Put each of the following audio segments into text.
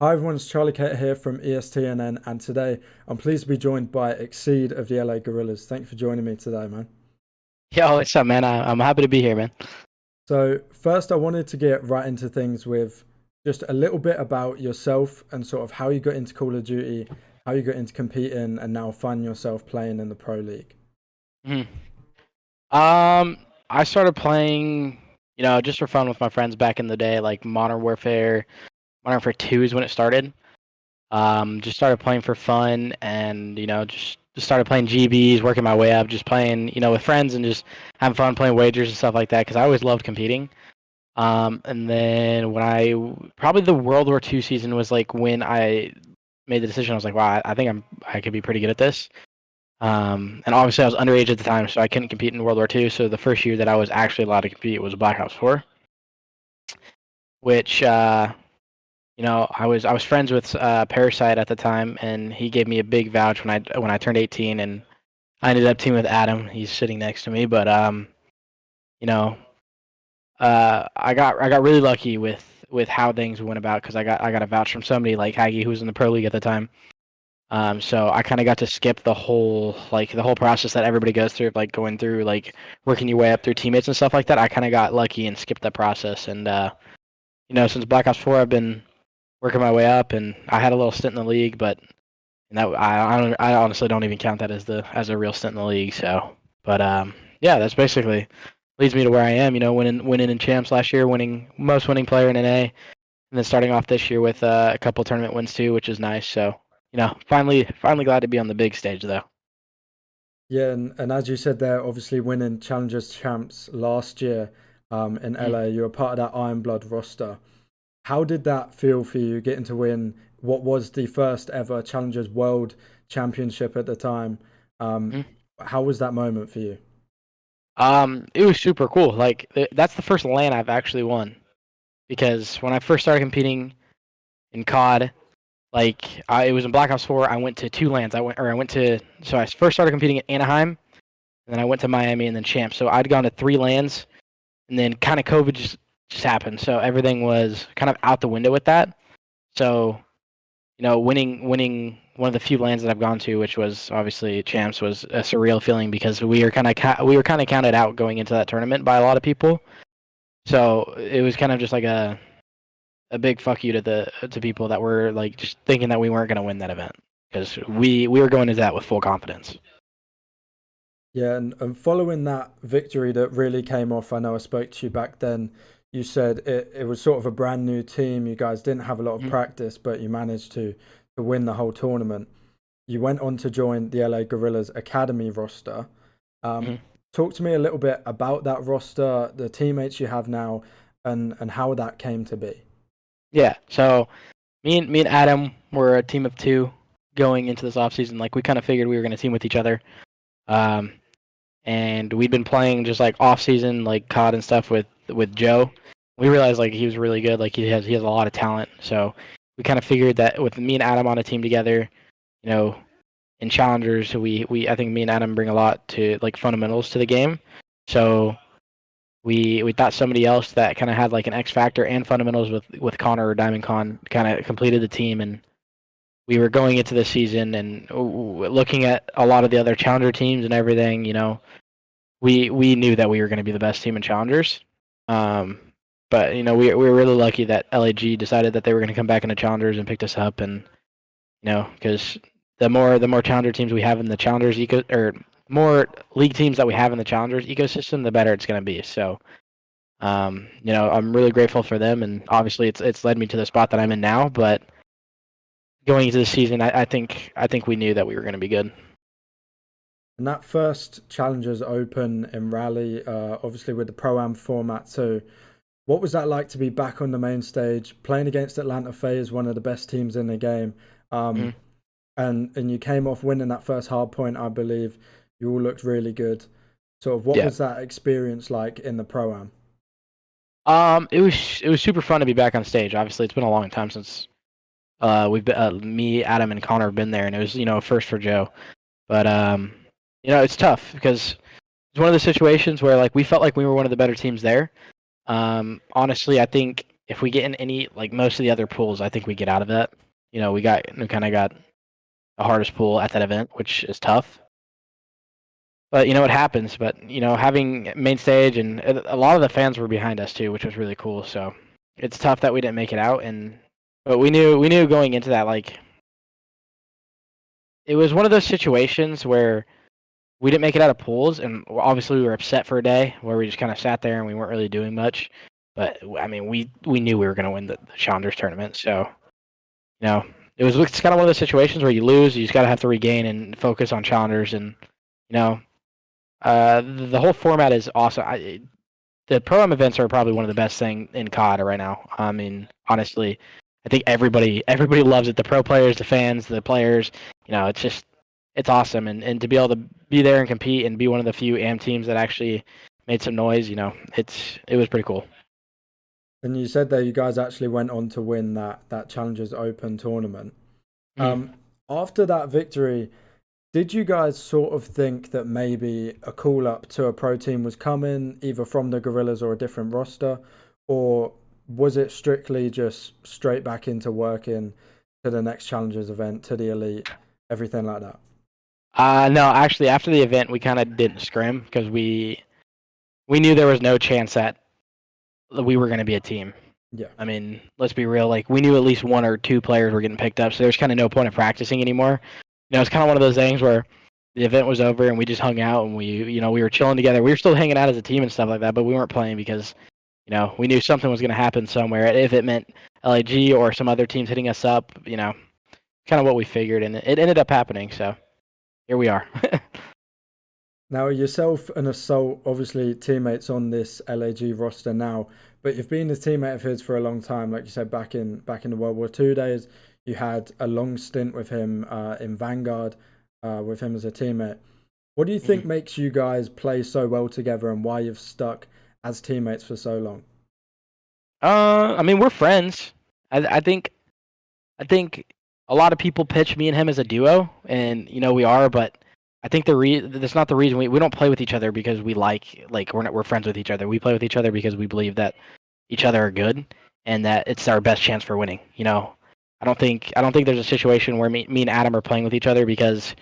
Hi everyone, it's Charlie Kate here from ESTNN, and today I'm pleased to be joined by Exceed of the LA Guerrillas. Thank you for joining me today, man. Yo, what's up, man? I'm happy to be here, man. So, first, I wanted to get right into things with just a little bit about yourself and sort of how you got into Call of Duty, how you got into competing, and now find yourself playing in the Pro League. Mhm. Um, I started playing, just for fun with my friends back in the day, like Modern Warfare 2 is when it started. Just started playing for fun and, just started playing GBs, working my way up, just playing, with friends and just having fun playing wagers and stuff like that because I always loved competing. And then probably the World War II season was like when I made the decision. I was like, wow, I think I could be pretty good at this. And obviously I was underage at the time, so I couldn't compete in World War II. So the first year that I was actually allowed to compete was Black Ops 4, which I was friends with Parasite at the time, and he gave me a big vouch when I turned 18, and I ended up teaming with Adam. He's sitting next to me, but you know, I got really lucky with how things went about because I got a vouch from somebody like Haggy who was in the pro league at the time. So I kind of got to skip the whole process that everybody goes through, like going through like working your way up through teammates and stuff like that. I kind of got lucky and skipped that process. And since Black Ops 4, I've been working my way up, and I had a little stint in the league, but and that I honestly don't even count that as a real stint in the league. So, but yeah, that's basically leads me to where I am. Winning in champs last year, winning most winning player in NA, and then starting off this year with a couple tournament wins too, which is nice. So, finally glad to be on the big stage though. Yeah, and as you said there, obviously winning Challengers Champs last year in Mm. LA, you were part of that Iron Blood roster. How did that feel for you getting to win what was the first ever Challengers World Championship at the time? Um, Mm. how was that moment for you? It was super cool. Like that's the first LAN I've actually won because when I first started competing in COD, it was in Black Ops 4. I went to two LANs. So I first started competing in Anaheim, and then I went to Miami, and then Champs. So I'd gone to three LANs, and then kind of COVID just happened. So everything was kind of out the window with that. So winning one of the few lands that I've gone to, which was obviously champs, was a surreal feeling because we were kind of counted out going into that tournament by a lot of people. So it was kind of just like a big fuck you to people that were like just thinking that we weren't going to win that event because we were going into that with full confidence. Yeah, and following that victory that really came off, I know I spoke to you back then. You said it was sort of a brand new team. You guys didn't have a lot of Mm-hmm. practice, but you managed to win the whole tournament. You went on to join the LA Guerrillas Academy roster. Um, Mm-hmm. talk to me a little bit about that roster, the teammates you have now, and how that came to be. Yeah. So me and Adam were a team of two going into this offseason. Like we kind of figured we were going to team with each other. Um, and we'd been playing just like off season like COD and stuff with Joe. We realized like he was really good, like he has a lot of talent. So we kind of figured that with me and Adam on a team together, you know, in challengers, we I think me and Adam bring a lot to like fundamentals to the game. So we thought somebody else that kind of had like an X factor and fundamentals with Connor or Diamond Con kind of completed the team, and we were going into the season and looking at a lot of the other challenger teams and everything. We knew that we were going to be the best team in challengers. Um, but we were really lucky that LAG decided that they were going to come back into challengers and picked us up, and because the more challenger teams we have in the challengers or more league teams that we have in the challengers ecosystem, the better it's going to be. So I'm really grateful for them, and obviously it's led me to the spot that I'm in now. But going into the season, I think we knew that we were going to be good. And that first Challengers Open in Raleigh, obviously with the Pro-Am format too, what was that like to be back on the main stage, playing against Atlanta FaZe, one of the best teams in the game? Um, Mhm. and you came off winning that first hard point, I believe. You all looked really good. Sort of, what Yeah. was that experience like in the Pro-Am? It was super fun to be back on stage. Obviously, it's been a long time since we've been me, Adam, and Connor have been there, and it was a first for Joe. But it's tough because it's one of the situations where like we felt like we were one of the better teams there. Honestly, I think if we get in any like most of the other pools, I think we get out of that. We kind of got the hardest pool at that event, which is tough. But it happens. But having main stage and a lot of the fans were behind us too, which was really cool. So it's tough that we didn't make it out. But we knew going into that, like, it was one of those situations where we didn't make it out of pools, and obviously we were upset for a day where we just kind of sat there and we weren't really doing much. But I mean, we knew we were going to win the Challengers tournament, so you know it's kind of one of those situations where you lose, you just got to have to regain and focus on Challengers, and you know the whole format is awesome. The pro-am events are probably one of the best thing in COD right now. I mean, honestly, I think everybody loves it. The pro players, the fans, the players. It's awesome, and to be able to be there and compete and be one of the few AM teams that actually made some noise. It was pretty cool. And you said that you guys actually went on to win that Challengers Open tournament. Mm. Um, After that victory, did you guys sort of think that maybe a call up to a pro team was coming, either from the Guerrillas or a different roster, or was it strictly just straight back into working to the next Challengers event, to the elite, everything like that? No, actually, after the event, we kind of didn't scrim because we knew there was no chance that we were going to be a team. Yeah. I mean, let's be real. Like, we knew at least one or two players were getting picked up, so there's kind of no point of practicing anymore. It's kind of one of those things where the event was over and we just hung out and we were chilling together. We were still hanging out as a team and stuff like that, but we weren't playing because we knew something was going to happen somewhere. If it meant LAG or some other teams hitting us up, kind of what we figured, and it ended up happening. So here we are. Now, yourself and Assault, obviously teammates on this LAG roster now, but you've been a teammate of his for a long time. Like you said, back in the World War II days, you had a long stint with him in Vanguard, with him as a teammate. What do you think Mhm. makes you guys play so well together, and why you've stuck as teammates for so long? I mean, we're friends. I think a lot of people pitch me and him as a duo, and we are, but I think that's not the reason we don't play with each other because we we're friends with each other. We play with each other because we believe that each other are good and that it's our best chance for winning. I don't think there's a situation where me and Adam are playing with each other because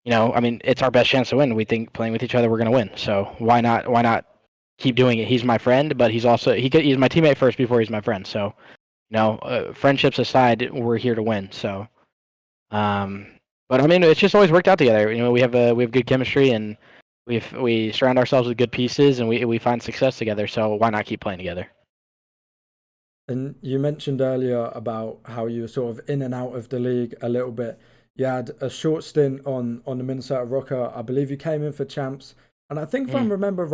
I mean it's our best chance to win. We think playing with each other we're gonna win. So why not keep doing it? He's my friend, but he's my teammate first before he's my friend. So friendships aside, we're here to win. So, um, but I mean, it's just always worked out together. We have good chemistry, and we surround ourselves with good pieces, and we find success together. So why not keep playing together? And you mentioned earlier about how you were sort of in and out of the league a little bit. You had a short stint on the Minnesota Rocker. I believe you came in for champs, and I think if I Mm, remember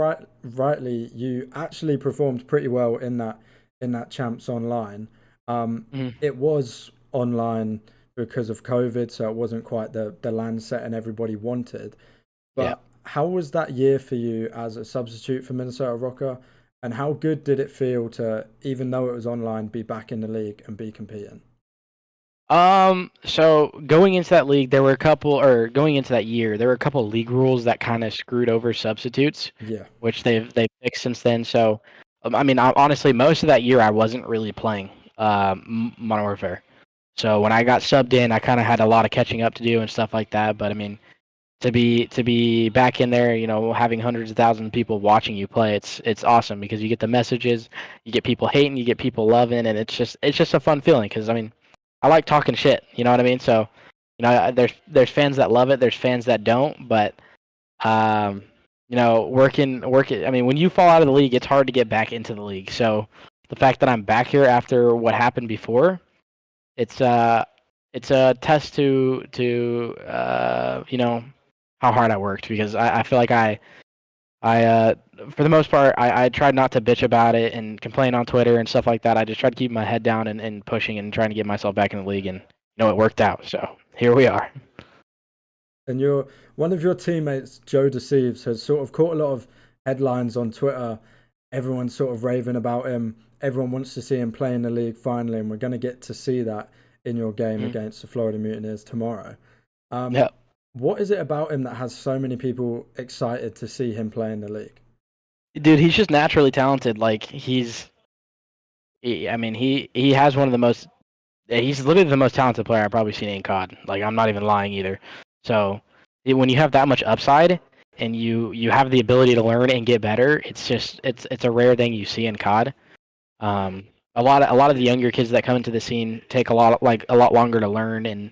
rightly, you actually performed pretty well in that champs online. mm, It was online because of COVID, so it wasn't quite the land set and everybody wanted. yeah. But how was that year for you as a substitute for Minnesota Rocker? And how good did it feel to, even though it was online, be back in the league and be competing? So going into that league, there were a couple, or going into that year, there were a couple of league rules that kind of screwed over substitutes, Yeah. which they've fixed since then. So, I mean, honestly, most of that year I wasn't really playing Modern Warfare. So when I got subbed in, I kind of had a lot of catching up to do and stuff like that. But I mean, to be back in there, having hundreds of thousands of people watching you play, it's awesome because you get the messages, you get people hating, you get people loving, and it's just a fun feeling. Because I mean, I like talking shit. You know what I mean? So, there's fans that love it, there's fans that don't, but um, working. I mean, when you fall out of the league, it's hard to get back into the league. So the fact that I'm back here after what happened before, it's it's a test to how hard I worked because I feel like I for the most part I tried not to bitch about it and complain on Twitter and stuff like that. I just tried to keep my head down and pushing and trying to get myself back in the league, and it worked out. So here we are. And one of your teammates, Joe Deceives, has sort of caught a lot of headlines on Twitter. Everyone's sort of raving about him. Everyone wants to see him play in the league finally, and we're going to get to see that in your game Mm. against the Florida Mutineers tomorrow. Yeah. What is it about him that has so many people excited to see him play in the league? Dude, he's just naturally talented. Like I mean, he has one of the most. He's literally the most talented player I've probably seen in COD. Like, I'm not even lying either. So when you have that much upside and you have the ability to learn and get better, it's a rare thing you see in COD. Um, a lot of the younger kids that come into the scene take a lot longer to learn, and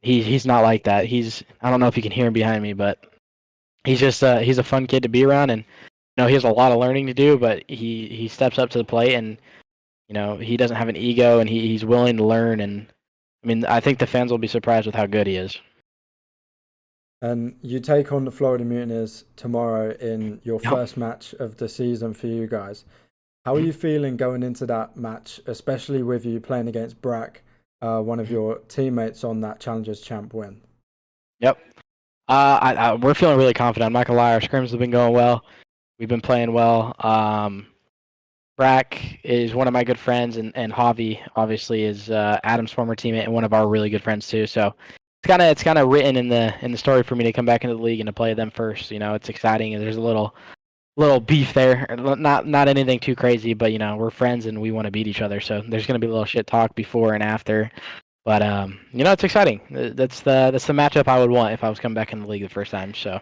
he's not like that. I don't know if you can hear him behind me, but he's a fun kid to be around, and he has a lot of learning to do, but he steps up to the plate, and he doesn't have an ego, and he's willing to learn. And I mean, I think the fans will be surprised with how good he is. And you take on the Florida Mutineers tomorrow in your Yep. first match of the season for you guys. How are you feeling going into that match, especially with you playing against Brack, one of your teammates on that Challengers Champ win? Yep. We're feeling really confident. I'm not gonna lie, our scrims have been going well. We've been playing well. Brack is one of my good friends, and Javi obviously is Adam's former teammate and one of our really good friends too. So it's kind of written in the story for me to come back into the league and to play them first. It's exciting, and there's a little beef there. Not anything too crazy, but we're friends and we want to beat each other. So there's gonna be a little shit talk before and after. But it's exciting. That's the matchup I would want if I was coming back in the league the first time. So.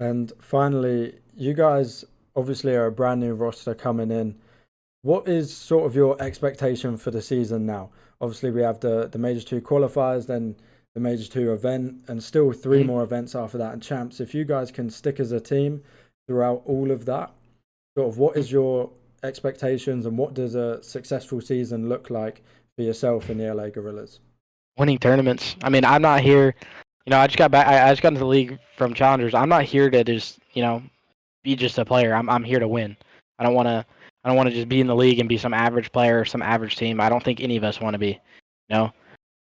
And finally, you guys obviously are a brand new roster coming in. What is sort of your expectation for the season now? Obviously, we have the Majors 2 qualifiers, then the Majors 2 event, and still three Mhm. more events after that and champs. If you guys can stick as a team throughout all of that, sort of what is your expectations and what does a successful season look like for yourself in the LA Gorillas? Winning tournaments. I mean, I'm not here. I just got back. I just got into the league from challengers. I'm not here to just be just a player. I'm here to win. I don't want to. I don't want to just be in the league and be some average player or some average team. I don't think any of us want to be. You know,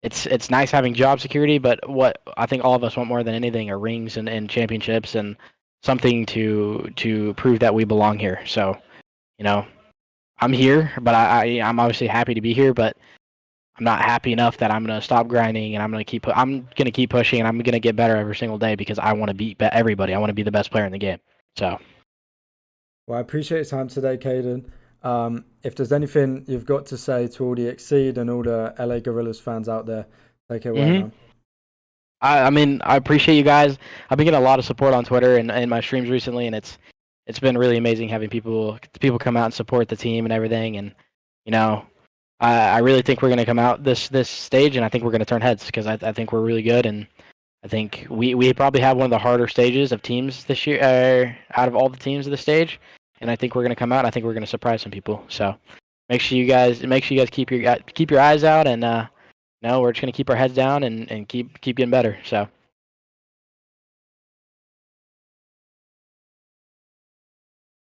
it's nice having job security, but what I think all of us want more than anything are rings and championships and something to prove that we belong here. So you know, I'm here, but I'm obviously happy to be here, but I'm not happy enough that I'm gonna stop grinding and I'm gonna keep pushing and I'm gonna get better every single day because I want to beat everybody. I want to be the best player in the game. So. Well, I appreciate your time today, Caden. If there's anything you've got to say to all the Exceed and all the LA Gorillas fans out there, take it away, hmm man. I mean, I appreciate you guys. I've been getting a lot of support on Twitter and my streams recently, and it's been really amazing having people come out and support the team and everything. And you know, I really think we're gonna come out this stage, and I think we're gonna turn heads because I think we're really good, and I think we probably have one of the harder stages of teams this year, out of all the teams of the stage, and I think we're gonna come out. And I think we're gonna surprise some people. So make sure you guys keep your eyes out, and we're just gonna keep our heads down and keep getting better. So.